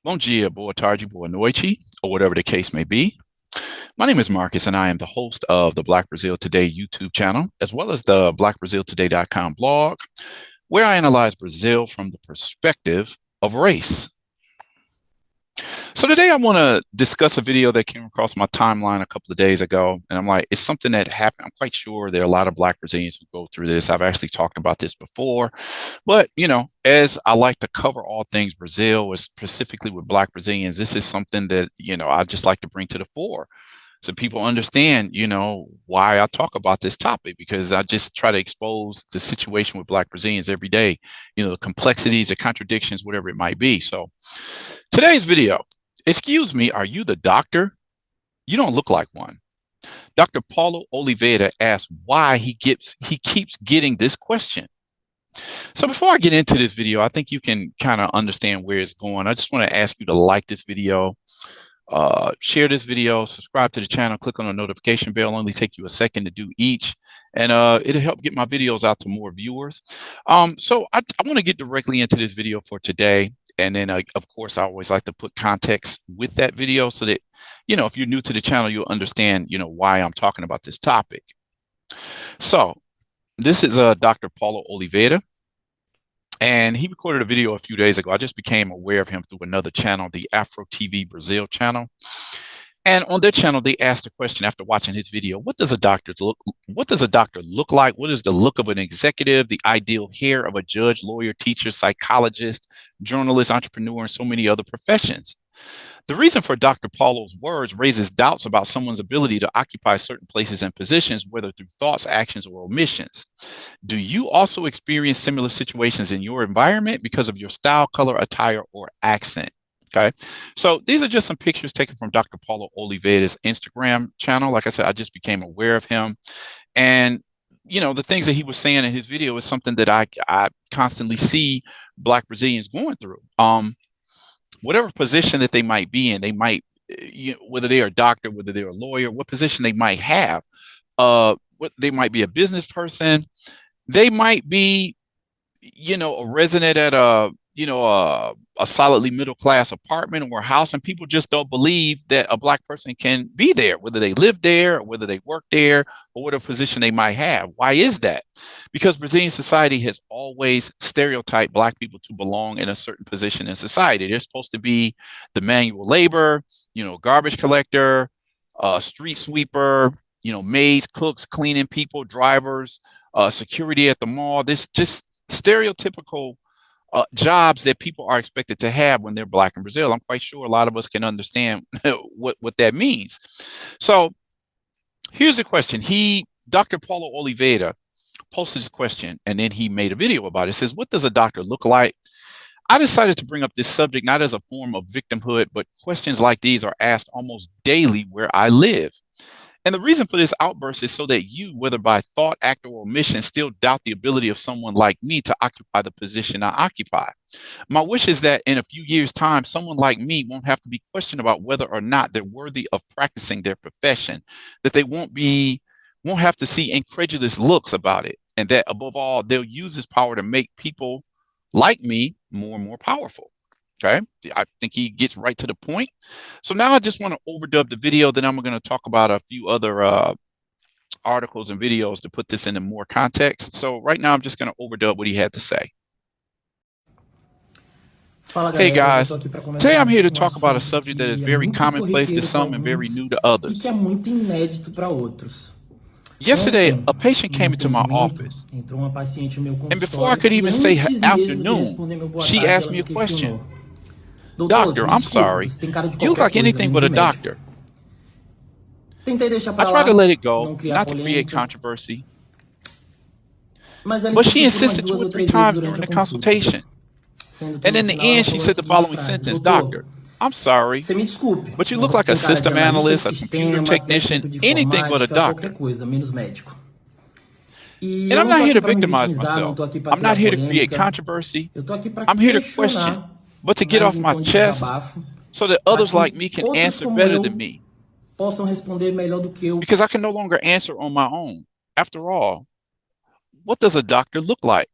Bom dia, boa tarde, boa noite, or whatever the case may be. My name is Marcus, and I am the host of the Black Brazil Today YouTube channel, as well as the blackbraziltoday.com blog, where I analyze Brazil from the perspective of race. So today I want to discuss a video that came across my timeline a couple of days ago, and I'm like, it's something that happened. I'm quite sure there are a lot of Black Brazilians who go through this. I've actually talked about this before, but as I like to cover all things Brazil, specifically with Black Brazilians, this is something that I just like to bring to the fore so people understand, why I talk about this topic, because I just try to expose the situation with Black Brazilians every day, the complexities, the contradictions, whatever it might be. So today's video, excuse me, are you the doctor? You don't look like one. Dr. Paulo Oliveira asks why he keeps getting this question. So before I get into this video, I think you can kind of understand where it's going. I just want to ask you to like this video, share this video, subscribe to the channel, click on the notification bell. It'll only take you a second to do each, and it'll help get my videos out to more viewers. So I want to get directly into this video for today. And then, of course, I always like to put context with that video so that, if you're new to the channel, you'll understand, why I'm talking about this topic. So this is Dr. Paulo Oliveira, and he recorded a video a few days ago. I just became aware of him through another channel, the Afro TV Brazil channel. And on their channel, they asked a question after watching his video: What does a doctor look like? What is the look of an executive? The ideal hair of a judge, lawyer, teacher, psychologist, journalist, entrepreneur, and so many other professions. The reason for Dr. Paulo's words raises doubts about someone's ability to occupy certain places and positions, whether through thoughts, actions, or omissions. Do you also experience similar situations in your environment because of your style, color, attire, or accent? Okay, so these are just some pictures taken from Dr. Paulo Oliveira's Instagram channel. Like I said, I just became aware of him. And, the things that he was saying in his video is something that I constantly see Black Brazilians going through. Whatever position that they might be in, they might, whether they are a doctor, whether they're a lawyer, what position they might have, what they might be a business person, they might be, a resident at a solidly middle class apartment or house, and people just don't believe that a Black person can be there, whether they live there or whether they work there or whatever position they might have. Why is that? Because Brazilian society has always stereotyped Black people to belong in a certain position in society. They're supposed to be the manual labor, garbage collector, street sweeper, maids, cooks, cleaning people, drivers, security at the mall. This just stereotypical jobs that people are expected to have when they're Black in Brazil. I'm quite sure a lot of us can understand what that means. So here's the question. Dr. Paulo Oliveira posted this question, and then he made a video about it. It says, what does a doctor look like? I decided to bring up this subject not as a form of victimhood, but questions like these are asked almost daily where I live. And the reason for this outburst is so that you, whether by thought, act, or omission, still doubt the ability of someone like me to occupy the position I occupy. My wish is that in a few years' time, someone like me won't have to be questioned about whether or not they're worthy of practicing their profession, that they won't have to see incredulous looks about it, and that above all, they'll use this power to make people like me more and more powerful. Okay, I think he gets right to the point. So now I just want to overdub the video. Then I'm going to talk about a few other articles and videos to put this into more context. So right now I'm just going to overdub what he had to say. Hey guys, today I'm here to talk about a subject that is very commonplace to some and very new to others. Yesterday, a patient came into my office, and before I could even say afternoon, she asked me a question. Doctor, I'm sorry. You look like anything but a doctor. I tried to let it go, not to create controversy, but she insisted 2 or 3 times during the consultation. And in the end, she said the following sentence: Doctor, I'm sorry, but you look like a system analyst, a computer technician, anything but a doctor. And I'm not here to victimize myself. I'm not here to create controversy. I'm here to question, but to get off my chest so that others like me can answer better than me. Because I can no longer answer on my own. After all, what does a doctor look like?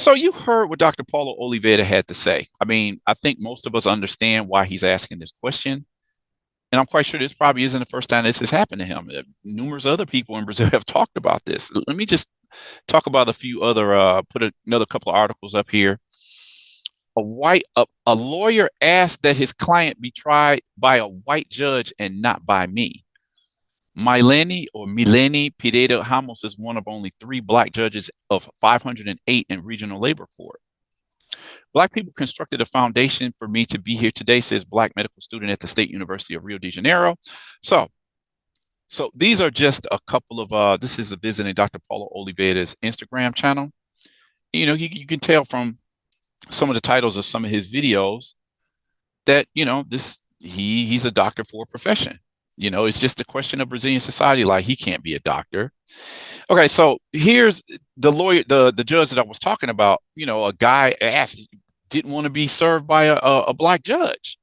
So you heard what Dr. Paulo Oliveira had to say. I mean, I think most of us understand why he's asking this question. And I'm quite sure this probably isn't the first time this has happened to him. Numerous other people in Brazil have talked about this. Let me just talk about a few other, another couple of articles up here. A lawyer asked that his client be tried by a white judge and not by me. Mileni Pereira Ramos is one of only 3 Black judges of 508 in regional labor court. Black people constructed a foundation for me to be here today, says Black medical student at the State University of Rio de Janeiro. So these are just a couple of, this is a visiting Dr. Paulo Oliveira's Instagram channel. You know, you can tell from some of the titles of some of his videos that, you know, he's a doctor for a profession. You know, it's just a question of Brazilian society. Like, he can't be a doctor. Okay, so here's the lawyer, the judge that I was talking about. You know, a guy didn't want to be served by a Black judge.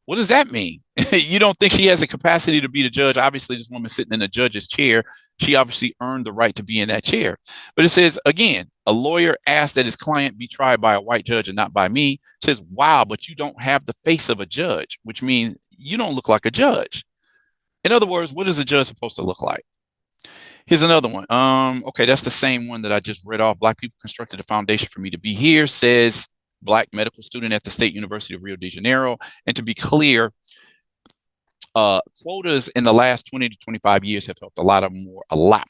What does that mean? You don't think she has the capacity to be the judge? Obviously, this woman sitting in the judge's chair, she obviously earned the right to be in that chair. But it says, again, a lawyer asked that his client be tried by a white judge and not by me. It says, wow, but you don't have the face of a judge, which means you don't look like a judge. In other words, what is a judge supposed to look like? Here's another one. Okay, that's the same one that I just read off. Black people constructed a foundation for me to be here, says Black medical student at the State University of Rio de Janeiro. And to be clear, quotas in the last 20 to 25 years have helped a lot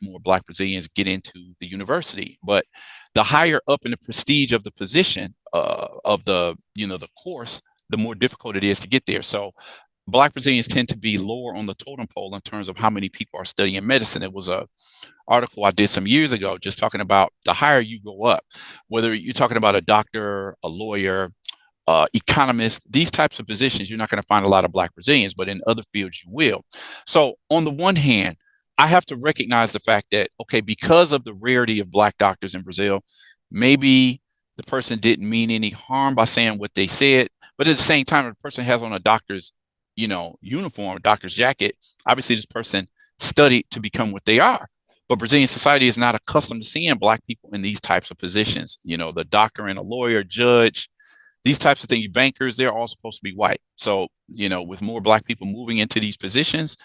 more Black Brazilians get into the university. But the higher up in the prestige of the position of the course, the more difficult it is to get there. So Black Brazilians tend to be lower on the totem pole in terms of how many people are studying medicine. It was a article I did some years ago just talking about the higher you go up, whether you're talking about a doctor, a lawyer, economist, these types of positions, you're not going to find a lot of Black Brazilians, but in other fields you will. So on the one hand, I have to recognize the fact that, okay, because of the rarity of Black doctors in Brazil, maybe the person didn't mean any harm by saying what they said, but at the same time, if the person has on a doctor's uniform, doctor's jacket, obviously this person studied to become what they are. But Brazilian society is not accustomed to seeing Black people in these types of positions. You know, the doctor and a lawyer, judge, these types of things, bankers, they're all supposed to be white. So, you know, with more Black people moving into these positions,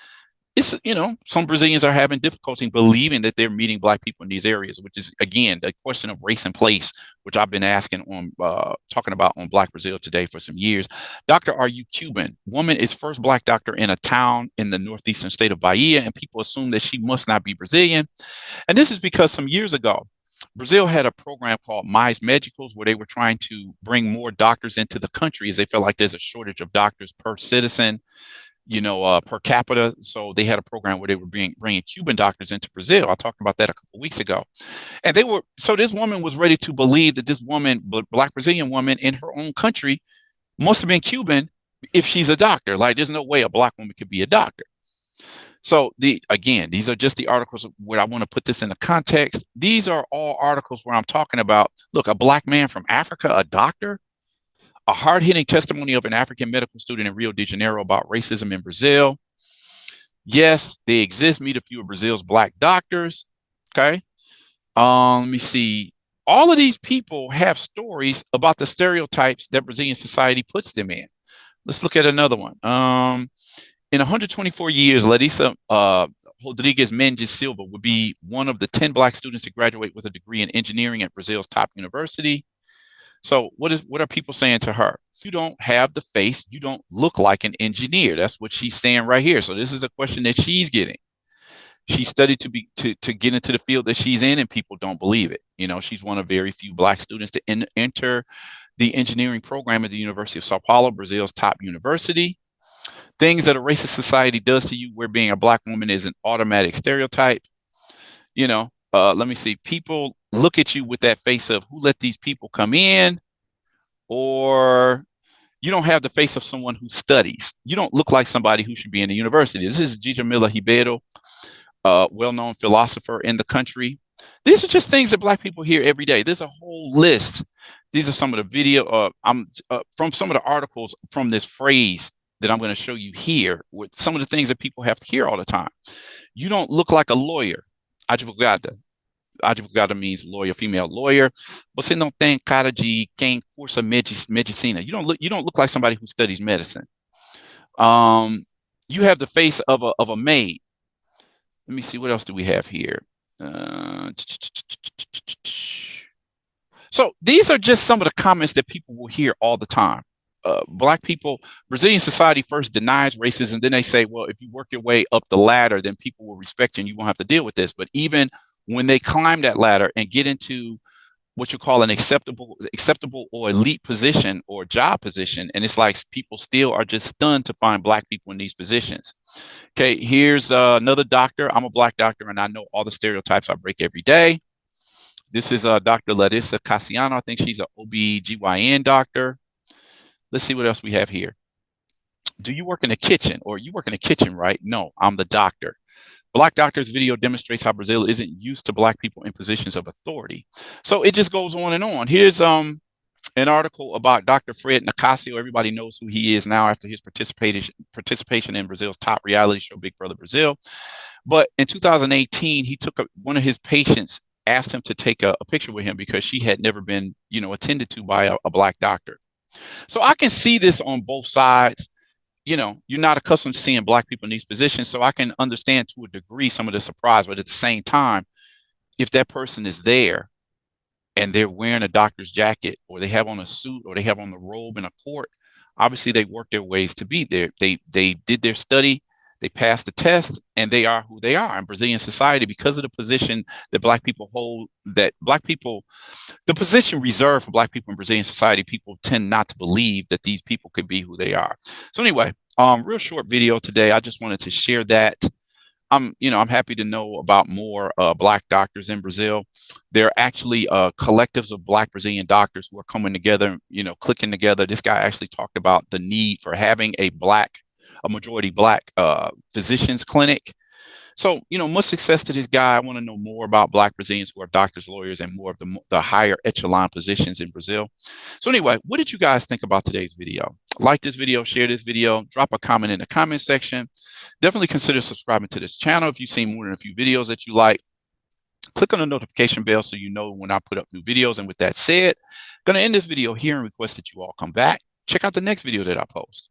it's, you know, some Brazilians are having difficulty believing that they're meeting Black people in these areas, which is, again, the question of race and place, which I've been asking talking about on Black Brazil Today for some years. Doctor, are you Cuban? Woman is first Black doctor in a town in the northeastern state of Bahia, and people assume that she must not be Brazilian. And this is because some years ago, Brazil had a program called Mais Médicos, where they were trying to bring more doctors into the country as they felt like there's a shortage of doctors per citizen, per capita. So they had a program where they were bringing Cuban doctors into Brazil. I talked about that a couple of weeks ago. And so this woman was ready to believe that this woman, Black Brazilian woman in her own country, must have been Cuban if she's a doctor. Like, there's no way a Black woman could be a doctor. So these are just the articles where I want to put this in the context. These are all articles where I'm talking about, look, a Black man from Africa, a doctor, a hard-hitting testimony of an African medical student in Rio de Janeiro about racism in Brazil. Yes, they exist. Meet a few of Brazil's Black doctors. Okay. Let me see. All of these people have stories about the stereotypes that Brazilian society puts them in. Let's look at another one. In 124 years, Larissa Rodrigues Mendes Silva would be one of the 10 Black students to graduate with a degree in engineering at Brazil's top university. So what are people saying to her? You don't have the face. You don't look like an engineer. That's what she's saying right here. So this is a question that she's getting. She studied to get into the field that she's in, and people don't believe it. You know, she's one of very few Black students to enter the engineering program at the University of Sao Paulo, Brazil's top university. Things that a racist society does to you, where being a Black woman is an automatic stereotype. Let me see. People look at you with that face of, who let these people come in? Or you don't have the face of someone who studies. You don't look like somebody who should be in the university. This is Djamila Ribeiro, well-known philosopher in the country. These are just things that Black people hear every day. There's a whole list. These are some of the video from some of the articles from this phrase that I'm going to show you here, with some of the things that people have to hear all the time. You don't look like a lawyer, advogada. advogado means lawyer, female lawyer. Você não tem cara de quem cursa medicina. You don't look like somebody who studies medicine. You have the face of a maid. Let me see, what else do we have here? So these are just some of the comments that people will hear all the time. Black people, Brazilian society first denies racism, then they say, well, if you work your way up the ladder, then people will respect you and you won't have to deal with this. But even when they climb that ladder and get into what you call an acceptable or elite position or job position, and it's like people still are just stunned to find Black people in these positions. Okay, here's another doctor. I'm a Black doctor, and I know all the stereotypes I break every day. This is Dr. Larissa Cassiano. I think she's an OB/GYN doctor. Let's see what else we have here. Do you work in a kitchen? Or you work in a kitchen, right? No, I'm the doctor. Black doctors video demonstrates how Brazil isn't used to Black people in positions of authority. So it just goes on and on. Here's an article about Dr. Fred Nicasio. Everybody knows who he is now after his participation in Brazil's top reality show, Big Brother Brazil. But in 2018, he took one of his patients, asked him to take a picture with him because she had never been, attended to by a Black doctor. So I can see this on both sides. You're not accustomed to seeing Black people in these positions, so I can understand to a degree some of the surprise. But at the same time, if that person is there and they're wearing a doctor's jacket, or they have on a suit, or they have on the robe in a court, obviously they worked their ways to be there. They did their study, they passed the test, and they are who they are in Brazilian society because of the position that Black people hold. The position reserved for Black people in Brazilian society, people tend not to believe that these people could be who they are. So anyway, real short video today. I just wanted to share that. I'm happy to know about more Black doctors in Brazil. There are actually collectives of Black Brazilian doctors who are coming together, clicking together. This guy actually talked about the need for having a majority Black physicians clinic. So, much success to this guy. I want to know more about Black Brazilians who are doctors, lawyers, and more of the higher echelon positions in Brazil. So anyway, what did you guys think about today's video? Like this video, share this video, drop a comment in the comment section. Definitely consider subscribing to this channel if you've seen more than a few videos that you like. Click on the notification bell so you know when I put up new videos. And with that said, I'm going to end this video here and request that you all come back. Check out the next video that I post.